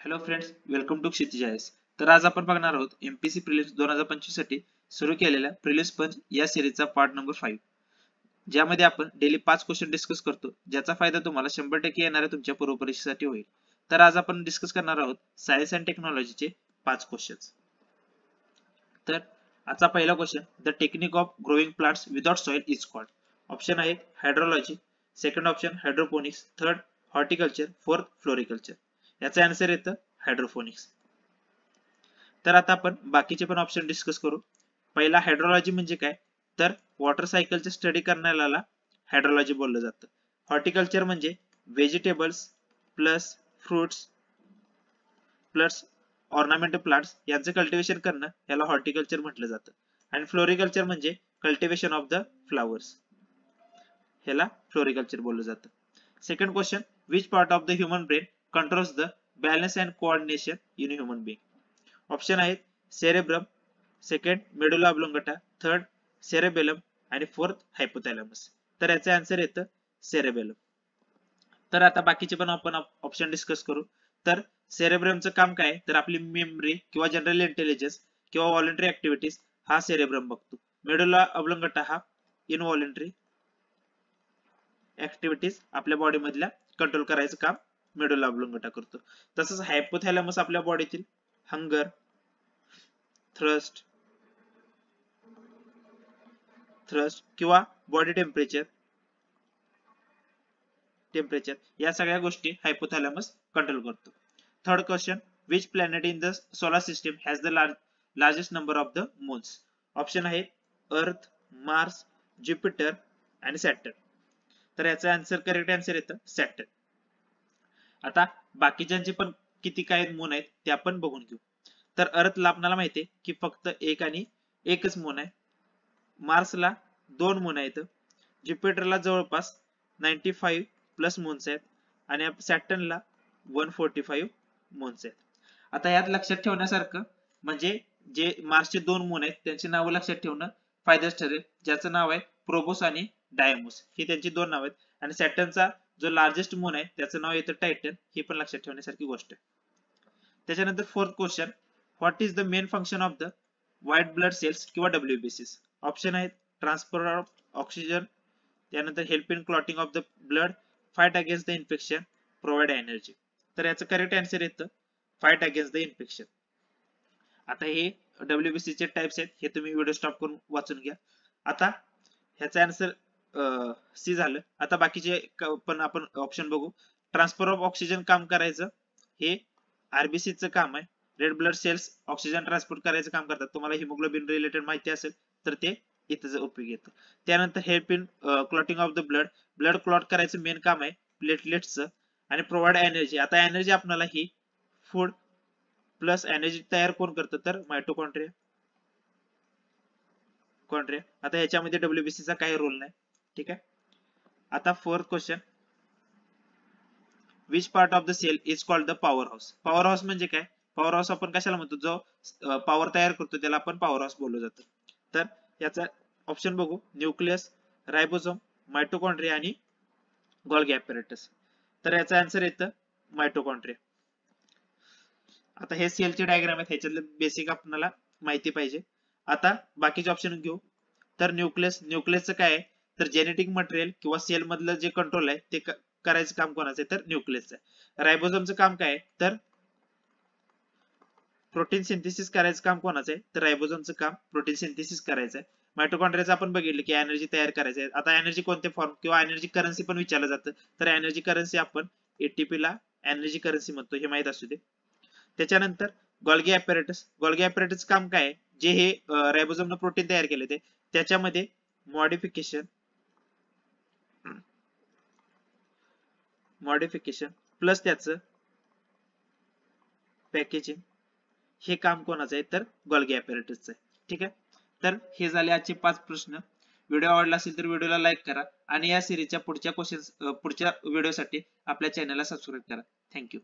Hello friends, welcome to Kshitij IAS. तर आज आपण बघणार आहोत एमपीसी प्रिलिम्स 2025 साठी सुरू केलेल्या प्रिलिम्स पंच या सिरीजचा पार्ट नंबर 5, ज्यामध्ये आपण डेली 5 क्वेश्चन डिस्कस करतो, ज्याचा फायदा तुम्हाला 100% येणाऱ्या तुमच्या पूर्व परीक्षेसाठी होईल. तर आज आपण डिस्कस करणार आहोत सायन्स अँड टेक्नॉलॉजीचे 5 क्वेश्चन्स. तर आजचा पहिला question, the technique of growing plants without soil is called. Option आहे hydrology, second option hydroponics, third horticulture, fourth floriculture. याचा आन्सर येतं हायड्रोपोनिक्स. तर आता आपण बाकीचे पण ऑप्शन डिस्कस करू. पहिला हायड्रोलॉजी म्हणजे काय, तर वॉटर सायकलचे स्टडी करण्याला हायड्रोलॉजी बोललं जातं. हॉर्टिकल्चर म्हणजे vegetables plus fruits plus ornamental plants यांचं कल्टिवेशन करणं याला हॉर्टिकल्चर म्हटलं जातं. आणि फ्लोरिकल्चर म्हणजे कल्टिवेशन ऑफ द फ्लावर्स, ह्याला फ्लोरिकल्चर बोललं जातं. Second question, which part of the human brain controls the balance and coordination in human being. Option आहेत cerebrum, second medulla oblongata, third cerebellum आणि फोर्थ हायपोथॅलॅमस. तर याचे answer येतं cerebellum. तर आता बाकीचे पण आपण ऑप्शन डिस्कस करू. तर सेरेब्रमचं काम काय, तर आपली मेमरी किंवा जनरल इंटेलिजन्स किंवा व्हॉलंटरी ऍक्टिव्हिटीज हा सेरेब्रम बघतो. मेडुला ऑब्लोंगटा हा इनव्हॉलंटरी ऍक्टिव्हिटीज आपल्या बॉडी मधल्या कंट्रोल करायचं काम मेडुला ऑब्लोंगटा करतो. तसंच हायपोथॅलॅमस आपल्या बॉडीतील हंगर, थ्रस्ट किंवा बॉडी टेम्परेचर या सगळ्या गोष्टी हायपोथॅलॅमस कंट्रोल करतो. Third question, which planet in the solar system has the largest number of the moons. Option आहेत अर्थ, मार्स, ज्युपिटर आणि सॅटर्न. तर याचा आन्सर करेक्ट आन्सर येतं सॅटर्न. आता बाकीच्यांचे पण किती काय मून आहेत ते आपण बघून घेऊ. तर अर्थला आपल्याला माहितीये की फक्त एकच मून आहे. मार्सला 2 मून आहेत. ज्युपिटरला जवळपास 95 प्लस मून्स आहेत आणि सॅटर्नला 145 मून्स आहेत. आता यात लक्षात ठेवण्यासारखं म्हणजे जे मार्सचे 2 मून आहेत त्यांची नावं लक्षात ठेवणं फायद्याचं ठरेल. ज्याचं नाव आहे प्रोबोस आणि डायमोस, ही त्यांची 2 नाव आहेत. आणि सॅटर्नचा जो लार्जेस्ट मून आहे त्याचं नाव येतं टायटन, ही पण लक्षात ठेवण्यासारखी गोष्ट आहे. त्याच्यानंतर fourth question, what is the main function of the white blood cells किंवा डब्ल्यूबीसीस. ऑप्शन आहेत ट्रान्सफर ऑफ ऑक्सिजन, त्यानंतर help in clotting of the blood, fight against the infection, provide energy. तर याचं करेक्ट आन्सर येतं फाइट अगेन्स्ट द इन्फेक्शन. आता हे WBC चे टाइप्स आहेत, हे तुम्ही व्हिडिओ स्टॉप करून वाचून घ्या. आता ह्याचा आन्सर सी झालं. आता बाकीचे पण आपण ऑप्शन बघू. ट्रान्सफर ऑफ ऑक्सिजन काम करायचं हे आरबीसी चं काम आहे. Red blood cells oxygen transport करायचं काम करतात. तुम्हाला हिमोग्लोबिन रिलेटेड माहिती असेल तर ते इथं उपयोगी येतं. त्यानंतर help in clotting of the blood clot करायचं मेन काम आहे प्लेटलेट्सचं. आणि प्रोव्हाइड एनर्जी, आता एनर्जी आपल्याला ही फूड प्लस एनर्जी तयार कोण करतं, तर मायटोकॉन्ड्रिया. आता ह्याच्यामध्ये डब्ल्यूबीसी चा काही रोल नाही. ठीक आहे. आता fourth question, which part of the cell is called the power house. Power house म्हणजे काय, पॉवर हाऊस आपण कशाला म्हणतो, जो पॉवर तयार करतो त्याला आपण पॉवर हाऊस बोललं जातं. तर याचा ऑप्शन बघू, न्यूक्लियस, रायबोसोम, मायटोकॉन्ड्रिया आणि गोल्गी ॲपॅरेटस. तर याचा आन्सर येतं मायटोकॉन्ड्रिया. आता हे सेलचे डायग्राम आहेत, ह्याच्यातलं बेसिक आपल्याला माहिती पाहिजे. आता बाकीचे ऑप्शन घेऊ. तर न्यूक्लियसचं काय आहे, तर जेनेटिक मटेरियल किंवा सेल मधलं जे कंट्रोल आहे ते करायचं काम कोणाचं आहे, तर न्यूक्लियसचं आहे. रायबोसोमचं काम काय आहे, तर प्रोटीन सिंथेसिस करायचं काम कोणाचं आहे, तर रायबोसोमचं काम प्रोटीन सिंथेसिस करायचं आहे. मायटोकॉन्ड्रियाचं आपण बघितलं की एनर्जी तयार करायचं आहे. आता एनर्जी कोणते फॉर्म किंवा एनर्जी करन्सी पण विचारलं जातं. तर एनर्जी करन्सी आपण एटीपी ला एनर्जी करन्सी म्हणतो, हे माहित असू दे. त्याच्यानंतर गोल्गी ॲपॅरेटस काम काय आहे, जे हे रायबोसोमनं प्रोटीन तयार केले ते त्याच्यामध्ये मॉडिफिकेशन प्लस त्याचं पॅकेजिंग, हे काम कोणाचं आहे, तर गोल्गी ॲपॅरेटसचं आहे. ठीक आहे. तर हे झाले आजचे 5 प्रश्न. व्हिडिओ आवडला असेल तर व्हिडिओला लाईक करा आणि या सिरीजच्या पुढच्या व्हिडिओसाठी आपल्या चॅनलला सबस्क्राईब करा. थँक्यू.